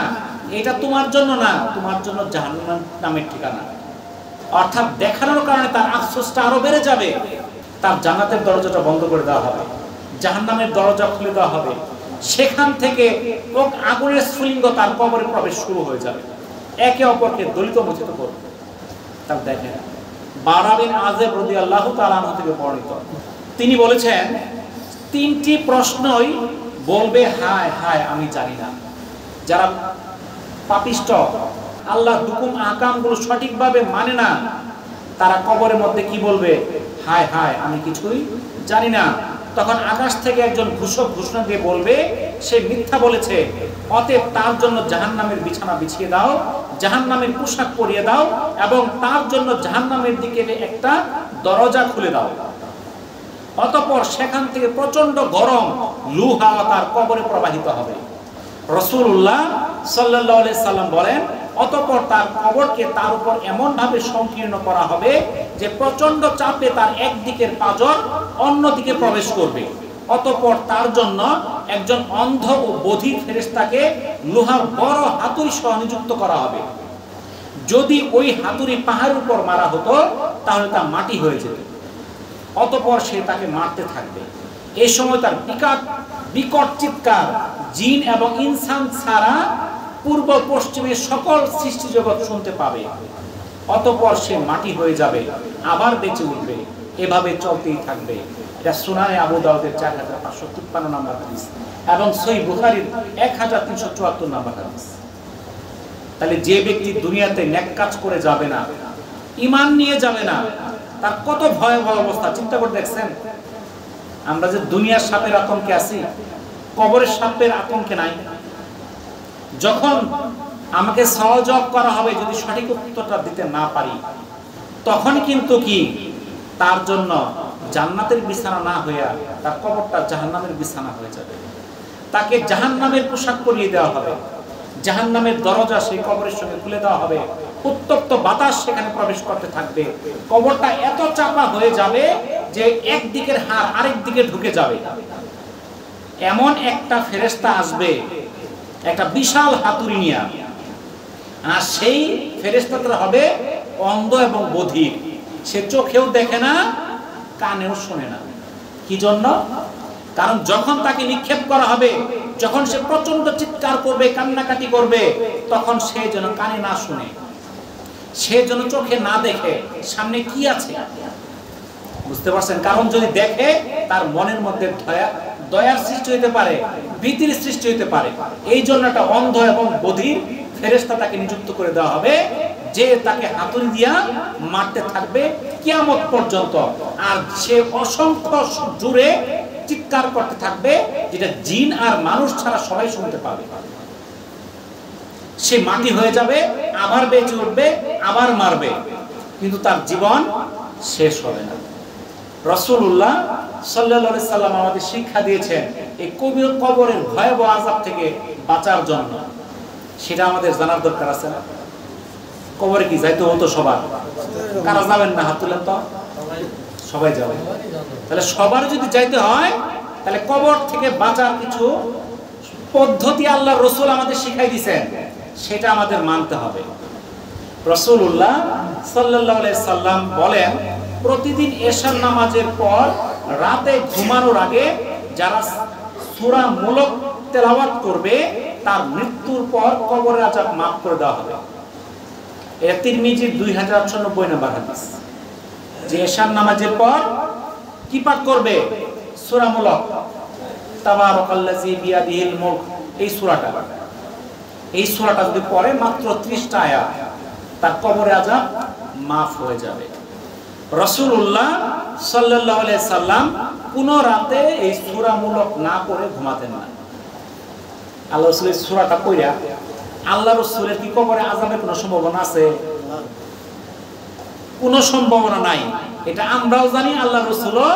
Speaker 1: এটা তোমার জন্য না, তোমার জন্য জাহান্নাম নামের ঠিকানা। অর্থাৎ দেখানোর কারণে তার আফসোসটা আরো বেড়ে যাবে। তার জান্নাতের দরজাটা বন্ধ করে দেওয়া হবে, জাহান্নামের দরজা খুলে দেওয়া হবে, সেখান থেকে আগুনের স্ফুলিঙ্গ তার কবরে প্রবেশ শুরু হয়ে যাবে, একে অপরকে দলিত মথিত করবে। তার দেখেন, বারা বিন আযিব রাদিয়াল্লাহু তাআলা আনহু থেকে বর্ণিত, তিনি বলেছেন তিনটি প্রশ্নই বলবে হায় হায় আমি জানি না। যারা পাপিষ্ঠ, আল্লাহর হুকুম আহকামগুলো সঠিকভাবে মানে না, তারা কবরের মধ্যে কি বলবে? হায় হায় আমি কিছুই জানি না। তখন আকাশ থেকে একজন ঘোষক ঘোষণা দিয়ে বলবে সে মিথ্যা বলেছে, অতএব তার জন্য জাহান্নামের বিছানা বিছিয়ে দাও, জাহান্নামের পোশাক পরিয়ে দাও এবং তার জন্য জাহান্নামের দিকে একটা দরজা খুলে দাও। অতঃপর সেখান থেকে প্রচন্ড গরম লু হাওয়া তার কবরে প্রবাহিত হবে। রাসূলুল্লাহ সাল্লাল্লাহু আলাইহি সাল্লাম বলেন, অতঃপর তার কবরকে তার উপর এমন ভাবে সংকীর্ণ করা হবে যে প্রচন্ড চাপে তার একদিকের পাঁজর অন্যদিকে প্রবেশ করবে। অতঃপর তার জন্য একজন অন্ধ ও বধির ফেরেশতাকে লোহার বড় হাতুড়ি সহ নিযুক্ত করা হবে। যদি ওই হাতুড়ি পাহাড়ের উপর মারা হতো তাহলে তা মাটি হয়ে যেত। অতঃপর সে তাকে মারতে থাকবে। এই সময় তার বিকট চিৎকার জিন এবং ইনসান ছাড়া পূর্ব পশ্চিমের সকল সৃষ্টি জগৎ শুনতে পাবে। অতঃপর সে মাটি হয়ে যাবে, আবার বেঁচে উঠবে, এভাবে চলতেই থাকবে। এটা সুনানে আবু দাউদের 4553 নম্বর হাদিস এবং সহিহ বুখারীর 1374 নম্বর হাদিস। তাহলে যে ব্যক্তি দুনিয়াতে নেক কাজ করে যাবে না, ঈমান নিয়ে যাবে না, তার কত ভয়াবহ অবস্থা চিন্তা করে দেখছেন? আমরা যে দুনিয়ার সাপের আতঙ্কে আছি, কবরের সাপের আতঙ্কে নাই। যখন আমাকে সওয়াল করা হবে, যদি সঠিক উত্তরটা দিতে না পারি, তখন কিন্তু কি তার জন্য জান্নাতের বিছানা না হইয়া তার কবরটা জাহান্নামের বিছানা হয়ে যাবে। তাকে জাহান্নামের পোশাক পরিয়ে দেওয়া হবে, জাহান্নামের দরজা সেই কবরের সঙ্গে খুলে দেওয়া হবে, উত্তপ্ত বাতাস সেখানে প্রবেশ করতে থাকবে। কবরটা এত চাপা হয়ে যাবে যে একদিকের হাড় আরেক দিকে ঢুকে যাবে। এমন একটা ফেরেশতা আসবে একটা বিশাল হাতুড়ি নিয়ে, আর সেই ফেরেশতাটা হবে অন্ধ এবং বধির। সে চোখেও দেখে না, কানেও শোনে না। কি জন্য? কারণ যখন তাকে নিক্ষেপ করা হবে, যখন সে প্রচন্ড চিৎকার করবে, কান্নাকাটি করবে, তখন সে যেন কানে না শুনে, সে যেন চোখে না দেখে সামনে কি আছে। বুঝতে পারছেন? কারণ যদি দেখে তার মনের মধ্যে দয়ার সৃষ্টি হতে পারে, ভীতির সৃষ্টি হতে পারে। এই জন্য একটা অন্ধ এবং বধির ফেরেশতা তাকে নিযুক্ত করে দেওয়া হবে, যে তাকে হাতুড়ি দিয়া মারতে থাকবে কিয়ামত পর্যন্ত। আর সে অসংখ্য জোরে চিৎকার করতে থাকবে, যেটা জিন আর মানুষ ছাড়া সবাই শুনতে পাবে। সে মাটি হয়ে যাবে, আবার বেঁচে উঠবে, আবার মারবে, কিন্তু তার জীবন শেষ হবে না। রাসূলুল্লাহ সাল্লাল্লাহু আলাইহি সাল্লাম আমাদের শিক্ষা দিয়েছেন এই কবরের ভয়াবহ আযাব থেকে বাঁচার জন্য। সেটা আমাদের জানার দরকার আছে না? কবরে কি যাইতে হতো সবার? কারা যাবেন না? হাত তুলেন তো। সবাই যাবে। তাহলে সবার যদি যাইতে হয়, তাহলে কবর থেকে বাঁচার কিছু পদ্ধতি আল্লাহর রাসূল আমাদের শিখাই দিয়েছেন, সেটা আমাদের মানতে হবে। রাসূলুল্লাহ সাল্লাল্লাহু আলাইহি সাল্লাম বলেন, প্রতিদিন এশার নামাজের পর রাতে ঘুমানোর আগে যারা সূরা মুলক তেলাওয়াত করবে, তার মৃত্যুর পর কবরের আযাব মাফ করে দেওয়া হবে। এটা তিরমিজির 2890 নম্বর হাদিস। যে এশার নামাজের পর কি পাঠ করবে? সূরা মুলক, তাবারাকাল্লাযী বিয়াদিহিল মুলক, এই সূরাটা যদি পড়ে মাত্র 30টা আয়াত, তার কবরের আযাব মাফ হয়ে যাবে। রাসূলুল্লাহ সাল্লাল্লাহু আলাইহি সাল্লাম কোন রাতে এই সূরা মুলক না পড়ে ঘুমাতেন না। আল্লাহ রাসূলের সূরাটা পড়া আল্লাহ রাসূলের কি কবরে আযাবের কোনো সম্ভাবনা আছে? কোনো সম্ভাবনা নাই। এটা আমরাও জানি, আল্লাহ রাসূলও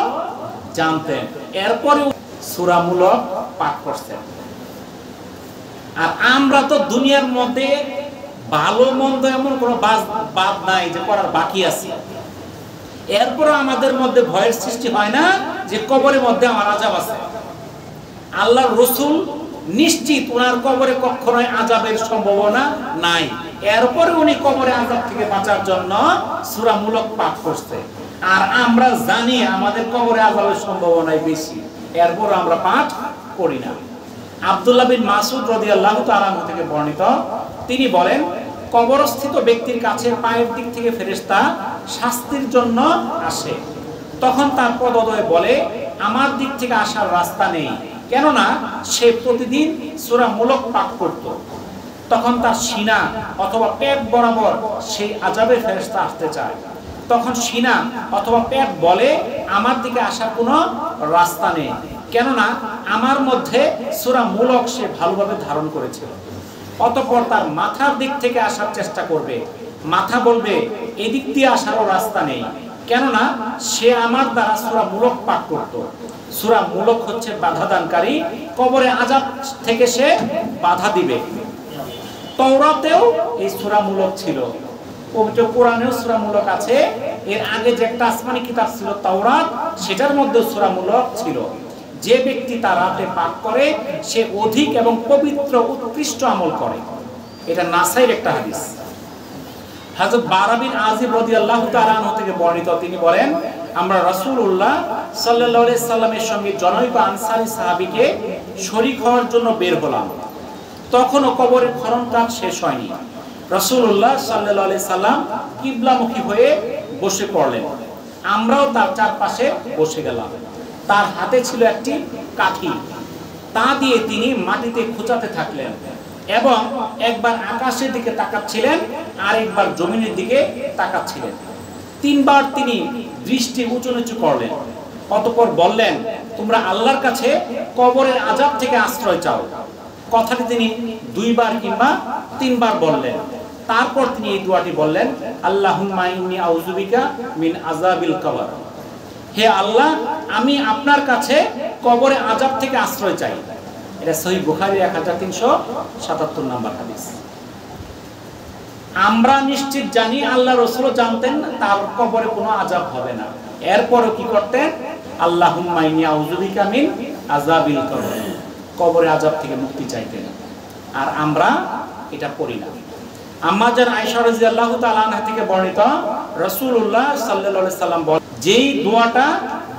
Speaker 1: জানতেন, এরপরেও সূরা মুলক পাঠ করতেন। আর আমরা তো দুনিয়ার মধ্যে ভালো মন্দ এমন কোনো বাদ নাই যে করার বাকি আছে। এরপরে আমাদের মধ্যে ভয়ের সৃষ্টি হয় না যে কবরের মধ্যে আমার আযাব আছে। আল্লাহর রাসূল নিশ্চিত ওনার কবরে কখনোই আযাবের সম্ভাবনা নাই, এরপরে উনি কবরে আযাব থেকে বাঁচার জন্য সূরা মুলক পাঠ করতে। আর আমরা জানি আমাদের কবরে আযাবের সম্ভাবনাই বেশি, এরপর আমরা পাঠ করি না। আব্দুল্লাহ বিন মাসউদ রাদিয়াল্লাহু তাআলা আনহু থেকে বর্ণিত, তিনি বলেন, কবরস্থিত ব্যক্তির কাছে পায়ের দিক থেকে ফেরেশতা শাস্তির জন্য আসে। তখন তার পদোদয় বলে, আমার দিক থেকে আসার রাস্তা নেই, কেননা সে প্রতিদিন সূরা মুলক পাঠ করত। তখন তার সিনা অথবা পেট বরাবর সেই আযাবের ফেরেশতা আসতে চায়। তখন সিনা অথবা পেট বলে, আমার দিকে আসার কোনো রাস্তা নেই, কেননা আমার মধ্যে সূরা মুলক সে ভালোভাবে ধারণ করেছিল। অতঃপর তার মাথার দিক থেকে আসার চেষ্টা করবে, মাথা বলবে, এদিক দিয়ে আসারও রাস্তা নেই, কেননা সে আমার দ্বারা সূরা মুলক পাঠ করত। সূরা মুলক হচ্ছে বাধাদানকারী, কবরে আযাব থেকে সে বাধা দিবে। তাওরাতেও এই সূরা মুলক ছিল, পবিত্র কোরআনেও সূরা মুলক আছে। এর আগে যে একটা আসমানি কিতাব ছিল তাওরাত, সেটার মধ্যে সূরা মুলক ছিল। যে ব্যক্তি তা রাতে পাঠ করে সে অধিক এবং পবিত্র উৎকৃষ্ট আমল করে। এটা নাসাইর একটা হাদিস। হযরত বারা বিন আযিব রাদিয়াল্লাহু তাআলা আনহু থেকে বর্ণিত, তিনি বলেন, আমরা রাসূলুল্লাহ সাল্লাল্লাহু আলাইহি সাল্লামের সঙ্গে জনৈক আনসারী সাহাবীকে শরীক হওয়ার জন্য বের হলাম। তখনও কবরের খনন কাজ শেষ হয়নি। রাসূলুল্লাহ সাল্লাল্লাহু আলাইহি সাল্লাম কিবলামুখী হয়ে বসে পড়লেন। আমরাও তার চারপাশে বসে গেলাম। তার হাতে ছিল একটি কাঠি, তা দিয়ে তিনি মাটিতে খোঁচাতে থাকলেন এবং একবার আকাশের দিকে তাকাচ্ছিলেন আর একবার জমিনের দিকে তাকাচ্ছিলেন। তিনবার তিনি দৃষ্টি উঁচু নিচু করলেন। অতঃপর বললেন, তোমরা আল্লাহর কাছে কবরের আযাব থেকে আশ্রয় চাও। কথাটি তিনি দুইবার কিংবা তিনবার বললেন। তারপর তিনি এই দোয়াটি বললেন, আল্লাহুম্মা ইন্নী আউযু বিকা মিন আযাবিল কবর। হে আল্লাহ, আমি আপনার কাছে কবরে আযাব থেকে আশ্রয় চাই। এটা সহিহ বুখারী 1377 নম্বর হাদিস। আমরা নিশ্চিত জানি, আল্লাহ রাসূল জানতেন তার কবরে কোনো আযাব হবে না। এরপরও কি করতেন? আল্লাহুম্মা ইন্নী আউযু বিকা মিন আযাবিল কবর, কবরে আযাব থেকে মুক্তি চাইতেন। আর আমরা এটা পড়ি না। আম্মা জান আয়েশা রাদিয়াল্লাহু তাআলা আনহা থেকে বর্ণিত, রাসূলুল্লাহ সাল্লাল্লাহু আলাইহি সাল্লাম বলেন, যেই দোয়াটা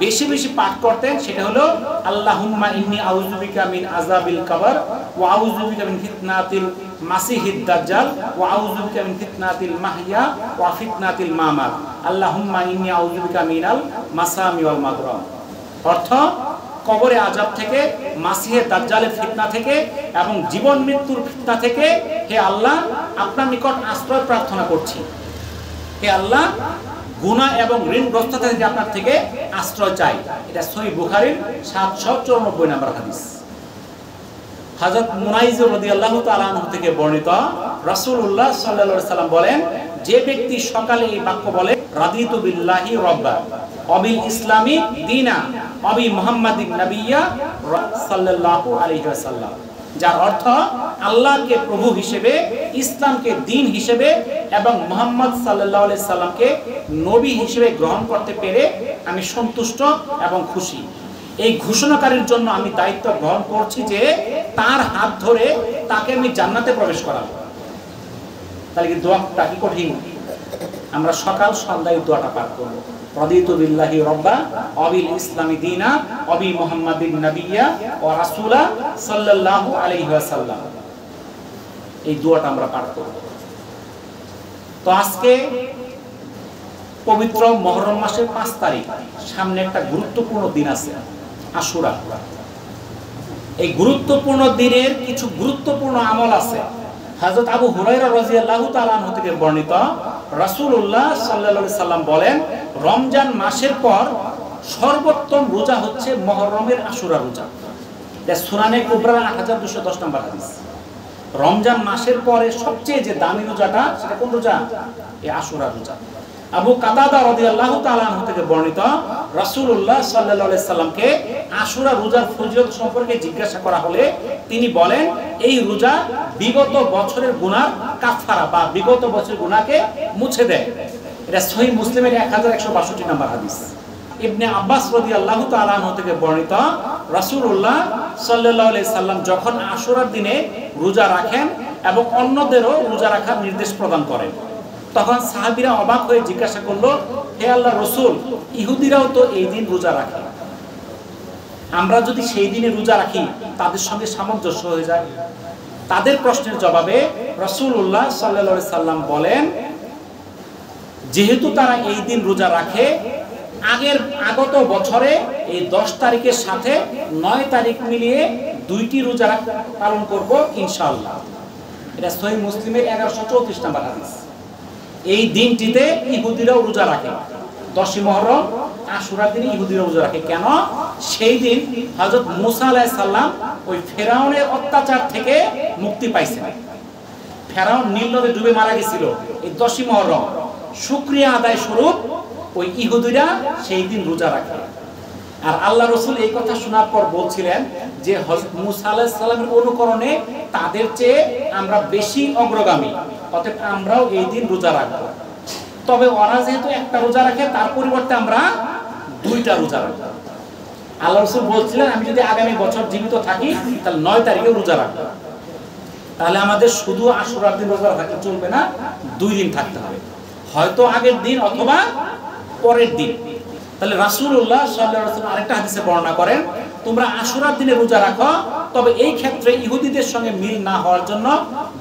Speaker 1: বেশি বেশি পাঠ করতেন সেটা হলো, আল্লাহুম্মা ইন্নী আউযু বিকা মিন আযাবিল কবর ওয়া আউযু বিকা মিন ফিতনাতিল মাসিহিদ দাজ্জাল ওয়া আউযু বিকা মিন ফিতনাতিল মাহইয়া ওয়া ফিতনাতিল মামাত। আল্লাহুম্মা ইন্নী আউযু বিকা মিনাল মাসামি ওয়াল মাগরাম। অর্থ, কবরে আযাব থেকে, মাসিহে দাজ্জালের ফিতনা থেকে এবং জীবন মৃত্যুর ফিতনা থেকে হে আল্লাহ আপনার নিকট আশ্রয় প্রার্থনা করছি। হে আল্লাহ, গুনাহ এবং ঋণগ্রস্ততা থেকে আপনার থেকে আশ্রয় চাই। এটা সহিহ বুখারীর 794 নম্বর হাদিস। হযরত মুনাইজ রাদিয়াল্লাহু তাআলা আনহু থেকে বর্ণিত, রাসূলুল্লাহ সাল্লাল্লাহু আলাইহি সাল্লাম বলেন, যে ব্যক্তি সকালে এই বাক্য বলে, রাদিতু বিল্লাহি রাব্বা ওয়া বিল ইসলামি দীনা ওয়া বি মুহাম্মাদিন নাবিয়্যা সাল্লাল্লাহু আলাইহি ওয়াসাল্লাম, যার অর্থ আল্লাহকে প্রভু হিসেবে, ইসলামকে দ্বীন হিসেবে এবং মুহাম্মদ সাল্লাল্লাহু আলাইহি সাল্লামকে নবী হিসেবে গ্রহণ করতে পেরে আমি সন্তুষ্ট এবং খুশি। এই ঘোষণাকারীর জন্য আমি দায়িত্ব গ্রহণ করছি যে তার হাত ধরে তাকে আমি জান্নাতে প্রবেশ করাবো। তাহলে কি দোয়াটা কি কঠিন? আমরা সকাল সন্ধ্যায় দোয়াটা পাঠ করব, রাদিতু বিল্লাহি রাব্বা ওয়া বিল ইসলামি দীনা ওয়া বি মুহাম্মাদিন নাবিয়্যা ওয়া রাসূলা সাল্লাল্লাহু আলাইহি ওয়াসাল্লাম। এই দোয়াটা আমরা পাঠ করব। তো আজকে পবিত্র মুহররম মাসের 5 তারিখ, সামনে একটা গুরুত্বপূর্ণ দিন আছে, আশুরা। এই গুরুত্বপূর্ণ দিনের কিছু গুরুত্বপূর্ণ আমল আছে। হযরত আবু হুরায়রা রাদিয়াল্লাহু তাআলা আনহু থেকে বর্ণিত, রাসূলুল্লাহ সাল্লাল্লাহু আলাইহি সাল্লাম বলেন, রমজান মাসের পর সর্বোত্তম রোজা হচ্ছে মুহররমের আশুরা রোজা। এটা সুনানে কুবরা 8210 নম্বর হাদিস। রমজান মাসের পরে সবচেয়ে যে দামি রোজাটা, সেটা কোন রোজা? এই আশুরা রোজা। আবু কাতাদা রাদিয়াল্লাহু তাআলা আনহু থেকে বর্ণিত, রাসূলুল্লাহ সাল্লাল্লাহু আলাইহি সাল্লামকে আশুরা রোজার ফজিলত সম্পর্কে জিজ্ঞাসা করা হলে তিনি বলেন, এই রোজা বিগত বছরের গুনাহ কাফারা বা বিগত বছরের গুনাহকে মুছে দেয়। এটা সহিহ মুসলিমের 1162 নম্বর হাদিস। ইবনে আব্বাস রাদিয়াল্লাহু তাআলা আনহু থেকে বর্ণিত, রাসূলুল্লাহ সাল্লাল্লাহু আলাইহি সাল্লাম যখন আশুরার দিনে রোজা রাখেন এবং অন্যদেরও রোজা রাখার নির্দেশ প্রদান করেন, তখন সাহাবীরা অবাক হয়ে জিজ্ঞাসা করলো, হে আল্লাহর রাসূল, ইহুদিরাও তো এই দিন রোজা রাখে, আমরা যদি সেই দিনে রোজা রাখি তাদের সঙ্গে সামঞ্জস্য হয়ে যায়। তাদের প্রশ্নের জবাবে রাসূলুল্লাহ সাল্লাল্লাহু আলাইহি সাল্লাম বলেন, যেহেতু তারা এই দিন রোজা রাখে, আগত বছরে এই 10 তারিখের সাথে 9 তারিখ মিলিয়ে 2টি রোজা পালন করব ইনশাআল্লাহ। এটা সহিহ মুসলিমের 1134 নম্বর হাদিস। এই দিনটিতে ইহুদিরাও রোজা রাখে। 10ই মুহররম আশুরার দিনে ইহুদিরা রোজা রাখে। কেন? সেই দিন হযরত মুসা আলাইহিস সালাম ওই ফেরাউনের অত্যাচার থেকে মুক্তি পাইছেন। ফেরাউন নীল নদে ডুবে মারা গেছিল এই 10ই মুহররম। শুকরিয়া আদায় স্বরূপ ওই ইহুদিরা সেই দিন রোজা রাখে। আর আল্লাহ রাসূল এই কথা শোনার পর বলছিলেন যে হযরত মুসা আলাইহিস সালামের অনুকরণে তাদের চেয়ে আমরা বেশি অগ্রগামী, অতএব আমরাও এই দিন রোজা রাখব। তবে ওরা যেহেতু একটা রোজা রাখে তার পরিবর্তে আমরা 2টা রোজা রাখব। আল্লাহ রাসূল বলছিলেন আমি যদি আগামী বছর জীবিত থাকি তাহলে 9 তারিখে রোজা রাখব। তাহলে আমাদের শুধু আশুরার দিন রোজা রাখতে চলবে না, 2 দিন থাকতে হবে, হয়তো আগের দিন অথবা পরের দিন। তাহলে রাসূলুল্লাহ সাল্লাল্লাহু আলাইহি ওয়াসাল্লাম আরেকটা হাদিসে বর্ণনা করেন তোমরা আশুরার দিনে রোজা রাখো, তবে এই ক্ষেত্রে ইহুদিদের সঙ্গে মিল না হওয়ার জন্য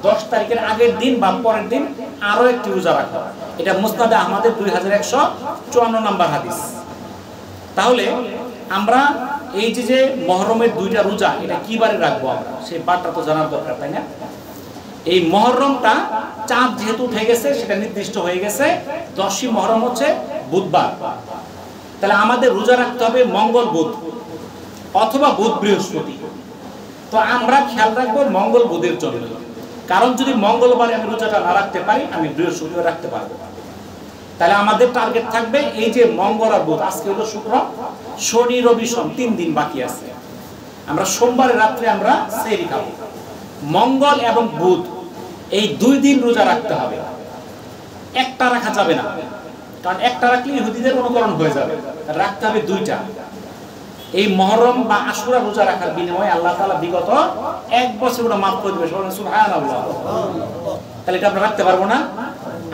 Speaker 1: 10 তারিখের আগের দিন বা পরের দিন আরো একটি রোজা রাখো। এটা মুসনাদে আহমদের 2154 নম্বর হাদিস। তাহলে আমরা এই যে মুহররমের 2টা রোজা এটা কি বারে রাখবো আমরা সেই বারটা তো জানার দরকার, তাই না? এই মুহররমটা চাঁদ যেহেতু উঠে গেছে সেটা নির্দিষ্ট হয়ে গেছে, 10ই মুহররম হচ্ছে বুধবার। তাহলে আমাদের রোজা রাখতে হবে মঙ্গল বুধ অথবা বুধ বৃহস্পতি। তো আমরা খেয়াল রাখবো মঙ্গল বুধের জন্য, কারণ যদি মঙ্গলবারে আমি রোজাটা না রাখতে পারি আমি বৃহস্পতিবার রাখতে পারবো। তাহলে আমাদের টার্গেট থাকবে এই যে মঙ্গল আর বুধ, আজকে হলো শুক্র, শনি রবি সোম 3 দিন বাকি আছে। আমরা সোমবারের রাত্রে আমরা সেহরি খাবো। মঙ্গল এবং বুধ এই 2 দিন রোজা রাখতে হবে, একটা রাখা যাবে না, কারণ একটা রাখলে ইহুদিদের অনুকরণ হয়ে যাবে। রাখতে হবে 2টা। এই মুহররম বা আশুরা রোজা রাখার বিনিময়ে আল্লাহ তাআলা বিগত 1 বছর গুনাহ মাফ করে দিবেন। সুবহানাল্লাহ। তাহলে এটা আমরা রাখতে পারবো না?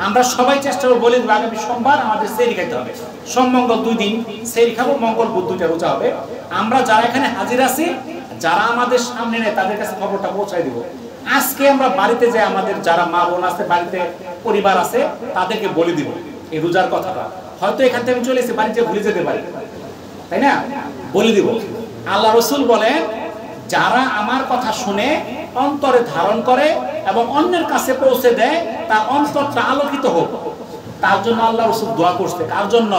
Speaker 1: আমরা সবাই চেষ্টা করব, বলি আগামী সোমবার আমাদের সেহরি খেতে হবে, সোম মঙ্গল 2 দিন সেহরি খাবো, মঙ্গল বুধ 2টা রোজা হবে। আমরা যারা এখানে হাজির আছি, যারা আমাদের সামনে নেই তাদের কাছে খবরটা পৌঁছায় দিব। আজকে আমরা বাড়িতে যাই, আমাদের যারা মা বোন আছে, বাড়িতে পরিবার আছে, তাদেরকে বলে দিব এই রোজার কথাটা। হয়তো এখান থেকে আমি চলে এসে বাড়িতে ভুলে যেতে পারি, তাই না? বলে দিব। আল্লাহ রাসূল বলেন যারা আমার কথা শুনে অন্তরে ধারণ করে এবং অন্যের কাছে পৌঁছে দেয় তার অন্তরটা আলোকিত হোক, তার জন্য আল্লাহ রাসূল দোয়া করছে। কার জন্য?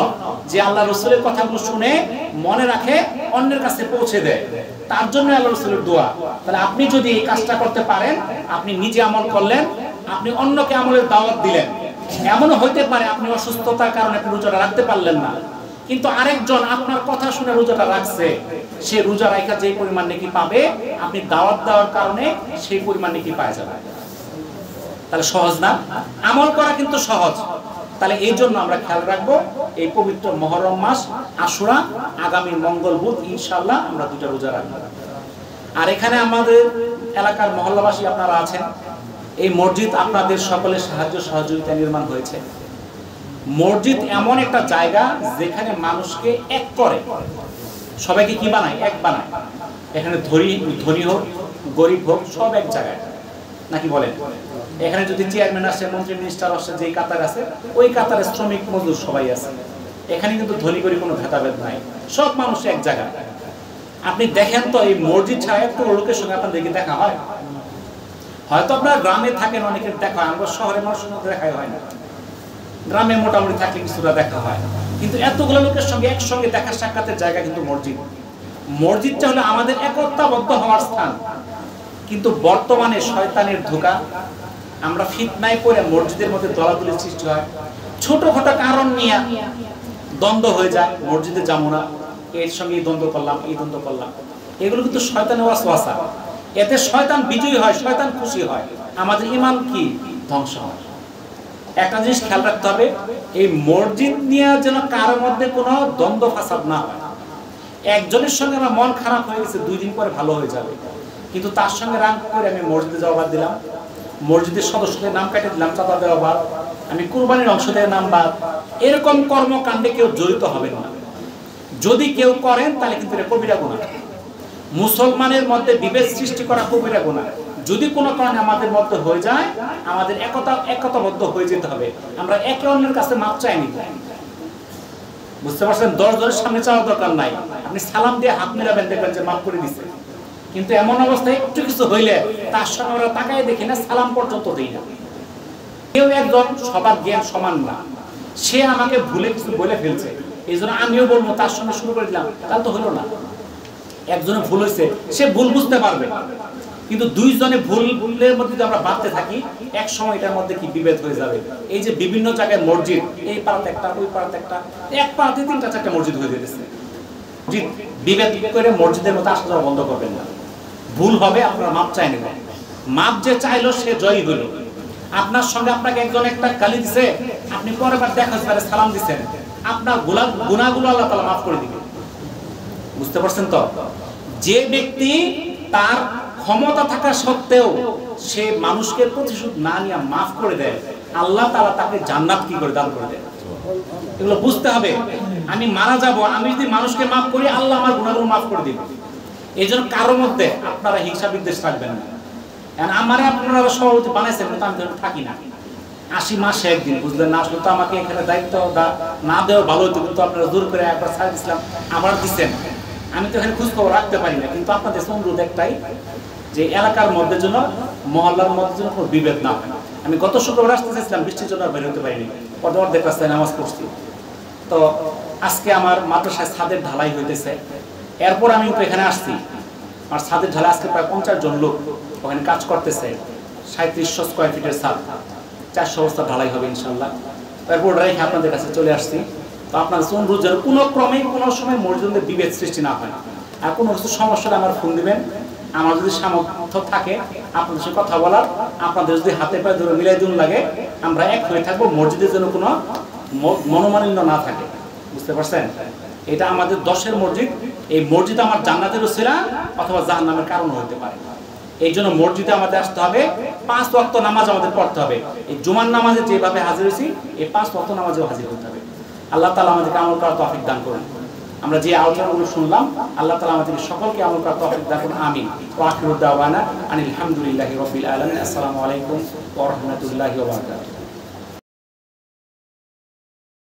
Speaker 1: যে আল্লাহ রাসূলের কথাগুলো শুনে মনে রাখে, অন্যের কাছে পৌঁছে দেয়, তার জন্য আল্লাহ রাসূলের দোয়া। তাহলে আপনি যদি এই কাজটা করতে পারেন, আপনি নিজে আমল করলেন, আপনি অন্যকে আমলের দাওয়াত দিলেন। এমনও হইতে পারে আপনি অসুস্থতার কারণে আপনি রোজাটা রাখতে পারলেন না, কিন্তু আরেকজন আপনার কথা শুনে রোজাটা রাখছে, সে রোজা রাখা যে পরিমাণ নেকি পাবে, আপনি দাওয়াত দেওয়ার কারণে সেই পরিমাণ নেকি পাওয়া যাবে। তাহলে সহজ না? আমল করা কিন্তু সহজ। তাহলে এই জন্য আমরা খেয়াল রাখবো এই পবিত্র মুহররম মাস আশুরা, আগামী মঙ্গল বুধ ইনশাআল্লাহ আমরা 2টা রোজা রাখবো। আর এখানে আমাদের এলাকার মহল্লাবাসী আপনারা আছেন, এই মসজিদ আপনাদের সকলের সাহায্য সহযোগিতা নির্মাণ হয়েছে। মসজিদ এমন একটা জায়গা যেখানে মানুষকে এক করে, সবাইকে কি বানায়? এক বানায়। এখানে ধনী হোক গরিব হোক সব এক জায়গায়, নাকি বলেন? এখানে যদি চেয়ারম্যান আসে, মন্ত্রী মিনিস্টার আসে, যেই কাতার আছে ওই কাতারে শ্রমিক মজদুর সবাই আছে। এখানে কিন্তু ধনী গরিব কোনো ভেদাভেদ নাই, সব মানুষ এক জায়গায়। আপনি দেখেন তো এই মসজিদ ছাড়া একটু লোকের সঙ্গে আপনার দেখে দেখা হয়? হয়তো আপনার গ্রামে থাকেন, অনেকের দেখা হয়, আমরা শহরে মানুষের মধ্যে দেখাই হয় না। গ্রামে মোটামুটি থাকলে কিছুটা দেখা হয়, কিন্তু এতগুলো লোকের সঙ্গে একসঙ্গে দেখা সাক্ষাতের জায়গা কিন্তু মসজিদ। মসজিদটা হলো আমাদের একতাবদ্ধ হওয়ার স্থান। কিন্তু বর্তমানে শয়তানের ধোঁকা, আমরা ফিতনায় পড়ে মসজিদের মধ্যে দলাদলির সৃষ্টি হয়, ছোটখাটো কারণ নিয়ে দ্বন্দ্ব হয়ে যায়, মসজিদে যাবো না, এর সঙ্গে এই দ্বন্দ্ব করলাম, এই দ্বন্দ্ব করলাম। এগুলো কিন্তু শয়তানের ওয়াসওয়াসা। এতে শয়তান বিজয়ী হয়, শয়তান খুশি হয়, আমাদের ঈমান কি ধ্বংস হয়। একটা জিনিস খেয়াল রাখতে হবে, এই মসজিদ নিয়ে যেন কারোর মধ্যে কোনো দ্বন্দ্ব ফাসাদ না হয়। একজনের সঙ্গে আমার মন খারাপ হয়ে গেছে, 2 দিন পরে ভালো হয়ে যাবে, কিন্তু তার সঙ্গে রাগ করে আমি মসজিদে যাওয়া বাদ দিলাম, মসজিদের সদস্যদের নাম কেটে দিলাম, চাঁদা দেওয়া বাদ, আমি কুরবানির অংশ দিয়ে নাম বাদ। এরকম কর্মকাণ্ডে কেউ জড়িত হবেন না। যদি কেউ করেন তাহলে কিন্তু এটা কবিরা গুনাহ। মুসলমানের মধ্যে বিভেদ সৃষ্টি করা কবিরা গুনাহ। যদি কোনো কারণে আমাদের মধ্যে হয়ে যায়, আমাদের একতাবদ্ধ হয়ে যেতে হবে। আমরা একে অন্যের কাছে মাপ চাই নিব। বুঝতে পারছেন? 10 জনের সামনে চাওয়ার দরকার নাই, আপনি সালাম দিয়ে হাত মিলাবেন, দেখবেন যে মাফ করে দিচ্ছে। কিন্তু এমন অবস্থায় একটু কিছু হইলে তার সঙ্গে আমরা তাকায় দেখি না, সালাম পর্যন্ত দিই না। কেউ একজন সবার জ্ঞান সমান না, সে আমাকে ভুলে কিছু বলে ফেলছে, এই জন্য আমিও বলবো তার সঙ্গে শুরু করে দিলাম, তাহলে তো হলো না। একজনে ভুল হয়েছে, সে ভুল বুঝতে পারবে, কিন্তু দুইজনে ভুলের মধ্যে যদি আমরা ভাবতে থাকি, এক সময় এটার মধ্যে কি বিভেদ হয়ে যাবে। এই যে বিভিন্ন জায়গায় মসজিদ, এই পাড়াতে একটা, ওই পাড়াতে একটা, এক পাড়াতে 3টা 4টা মসজিদ হয়ে যেতেছে। বিভেদ করে মসজিদের মধ্যে আসা যাওয়া বন্ধ করবেন না। ভুল হবে, আপনারা মাপ চাই নেবেন। মাপ যে চাইলো সে জয়ী হলো। আপনার সঙ্গে আপনাকে একজন একটা গালি দিছে, আপনি পরের বার দেখা যাবে সালাম দিচ্ছেন, আপনার গুনাহগুলো আল্লাহ তাআলা মাফ করে দিবেন। বুঝতে পারছেন তো? যে ব্যক্তি তার ক্ষমতা থাকা সত্ত্বেও সে মানুষকে প্রতিশোধ না নিয়ে মাফ করে দেয়, আল্লাহ তাআলা তাকে জান্নাত কি করে দান করে দেয়। এগুলো বুঝতে হবে। আমি মারা যাব, আমি যদি মানুষকে মাফ করি, আল্লাহ আমার গুনাহগুলো মাফ করে দিবেন। এই জন্য কারোর মধ্যে আপনারা হিংসা বিদ্বেষ রাখবেন না। আমারে আপনারা সভাপতি বানাইছেন, কিন্তু আমি থাকি না 80 মাসে একদিন, বুঝলেন না? আসলে তো আমাকে এখানে দায়িত্ব না দেওয়া ভালো হতো, কিন্তু আপনারা জোর করে একবার ছাড় দিচ্ছিলাম, আবার দিচ্ছেন। আমি তো এখানে খোঁজ খবর রাখতে পারি না, কিন্তু আপনাদের অনুরোধ একটাই, যে এলাকার মধ্যে জন্য, মহল্লার মধ্যে জন্য কোনো বিভেদ না হয়। আমি গত শুক্রবার আসতে চাইছিলাম, বৃষ্টির জন্য বের হতে পারিনি, অর্ধেক রাস্তায় নামাজ পড়ছি। তো আজকে আমার মাদ্রাসায় ছাদের ঢালাই হইতেছে, এরপর আমি তো এখানে আসছি। আর ছাদের ঢালাই আজকে প্রায় 50 জন লোক ওখানে কাজ করতেছে, 3700 স্কয়ার ফিটের ছাদ, 400 বস্তা ঢালাই হবে ইনশাল্লাহ। এরপর রেখে আপনাদের কাছে চলে আসছি। তো আপনাদের অনুরোধ যেন কোনো ক্রমে কোনো সময় মসজিদে বিভেদ সৃষ্টি না হয়। আর কোনো কিছু সমস্যা আমার ফোন দিবেন, আমার যদি সামর্থ্য থাকে আপনাদের সাথে কথা বলার, আপনাদের যদি হাতে পায়ে ধরে মিলাই দিন লাগে, আমরা এক হয়ে থাকবো, মসজিদের জন্য কোনো মনোমালিন্য না থাকে। বুঝতে পারছেন? এটা আমাদের 10-এর মসজিদ। এই মসজিদ আমার জান্নাতের উসিলা অথবা জাহান্নামের কারণ হতে পারে। এই জন্য মসজিদে আমাদের আসতে হবে, 5 ওয়াক্ত নামাজ আমাদের পড়তে হবে। এই জুমার নামাজে যেভাবে হাজির হয়েছি, এই 5 ওয়াক্ত নামাজেও হাজির হতে হবে। আল্লাহ তাআলা আমাদেরকে আমল করার তৌফিক দান করুন। আমরা যে আলোচনাগুলো শুনলাম, আল্লাহ তাআলা আমাদেরকে সকলকে আমল করার তৌফিক দান করুন। আমিন। ওয়া আখিরু দাওয়ানা আনিল হামদুলিল্লাহি রাব্বিল আলামিন। আসসালামু আলাইকুম ওয়া রাহমাতুল্লাহি ওয়া বারাকাতুহু।